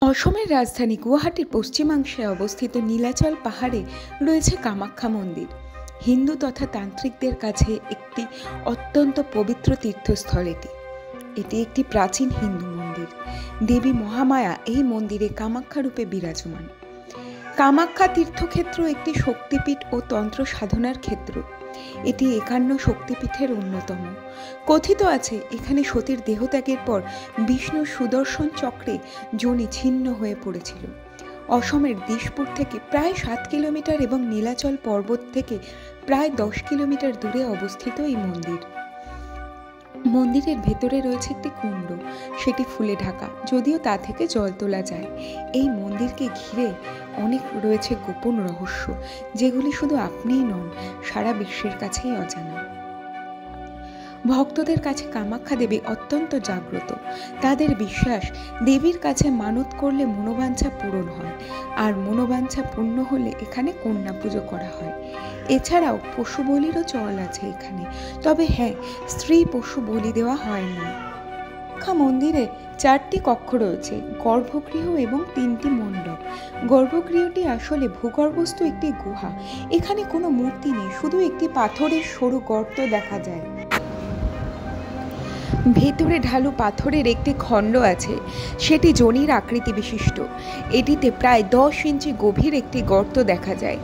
অসমের রাজধানী গুয়াহাটির পশ্চিমাংশে অবস্থিত নীলাচল পাহাড়ে রয়েছে কামাখ্যা মন্দির। হিন্দু তথা তান্ত্রিকদের কাছে একটি অত্যন্ত পবিত্র তীর্থস্থল এটি একটি প্রাচীন হিন্দু মন্দির। দেবী মহামায়া এই মন্দিরে কামাখ্যা রূপে বিরাজমান। কামাখ্যা তীর্থক্ষেত্র একটি শক্তিপীঠ ও তন্ত্র সাধনার ক্ষেত্র। এটি 51 শক্তিপীঠের অন্যতম। কথিত আছে এখানে সতীর দেহত্যাগের পর বিষ্ণুর সুদর্শন চক্রে যোনি ছিন্ন হয়ে পড়েছিল। অসমের দিশপুর থেকে প্রায় 7 কিলোমিটার এবং নীলাচল পর্বত থেকে প্রায় 10 কিলোমিটার দূরে অবস্থিত এই মন্দির। মন্দিরের ভেতরে রয়েছে একটি কুণ্ড, সেটি ফুলে ঢাকা, যদিও তা থেকে জল তোলা যায়। এই মন্দিরকে ঘিরে অনেক রয়েছে গোপন রহস্য, যেগুলি শুধু আপনিই নন, সারা বিশ্বের কাছেই অজানা। ভক্তদের কাছে কামাখ্যা দেবী অত্যন্ত জাগ্রত। তাদের বিশ্বাস দেবীর কাছে মানত করলে মনোবাঞ্ছা পূরণ হয়, আর মনোবাঞ্ছা পূর্ণ হলে এখানে কন্যা পুজো করা হয়। এছাড়াও পশু বলিরও চল আছে এখানে, তবে হ্যাঁ, স্ত্রী পশু বলি দেওয়া হয় না। কামাখ্যা মন্দিরে 4টি কক্ষ রয়েছে, গর্ভগৃহ এবং 3টি মণ্ডপ। গর্ভগৃহটি আসলে ভূগর্ভস্থ একটি গুহা। এখানে কোনো মূর্তি নেই, শুধু একটি পাথরের সরু গর্ত দেখা যায়। ভেতরে ঢালু পাথরের একটি খণ্ড আছে, সেটি যোনির আকৃতি বিশিষ্ট। এটিতে প্রায় 10 ইঞ্চি গভীর একটি গর্ত দেখা যায়।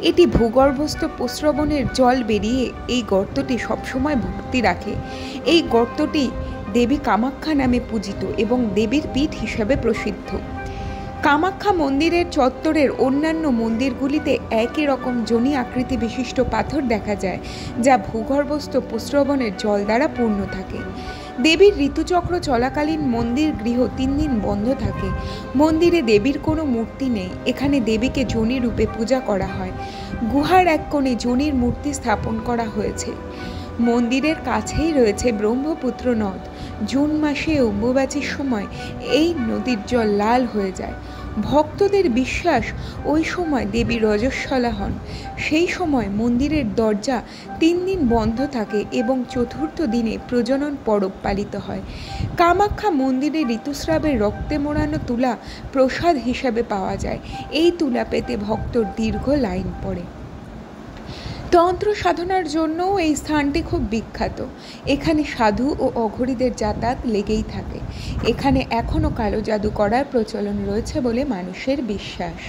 এটি ভূগর্ভস্থ প্রস্রবণের জল বেরিয়ে এই গর্তটি সবসময় ভর্তি রাখে। এই গর্তটি দেবী কামাখ্যা নামে পূজিত এবং দেবীর পীঠ হিসাবে প্রসিদ্ধ। কামাখ্যা মন্দিরের চত্বরের অন্যান্য মন্দিরগুলিতে একই রকম যোনি আকৃতি বিশিষ্ট পাথর দেখা যায়, যা ভূগর্ভস্থ প্রস্রবণের জল দ্বারা পূর্ণ থাকে। দেবীর ঋতুচক্র চলাকালীন মন্দির গৃহ 3 দিন বন্ধ থাকে। মন্দিরে দেবীর কোনো মূর্তি নেই, এখানে দেবীকে যোনি রূপে পূজা করা হয়। গুহার এক কোণে যোনির মূর্তি স্থাপন করা হয়েছে। মন্দিরের কাছেই রয়েছে ব্রহ্মপুত্র নদ। জুন মাসে অম্বুবাচীর সময় এই নদীর জল লাল হয়ে যায়। ভক্তদের বিশ্বাস ওই সময় দেবী রজস্বলা হন। সেই সময় মন্দিরের দরজা 3 দিন বন্ধ থাকে এবং চতুর্থ দিনে প্রজনন পরব পালিত হয়। কামাখ্যা মন্দিরে ঋতুস্রাবের রক্তে মোড়ানো তুলা প্রসাদ হিসাবে পাওয়া যায়। এই তুলা পেতে ভক্তর দীর্ঘ লাইন পড়ে। তন্ত্র সাধনার জন্যও এই স্থানটি খুব বিখ্যাত। এখানে সাধু ও অঘরীদের যাতায়াত লেগেই থাকে। এখানে এখনও কালো জাদু করার প্রচলন রয়েছে বলে মানুষের বিশ্বাস।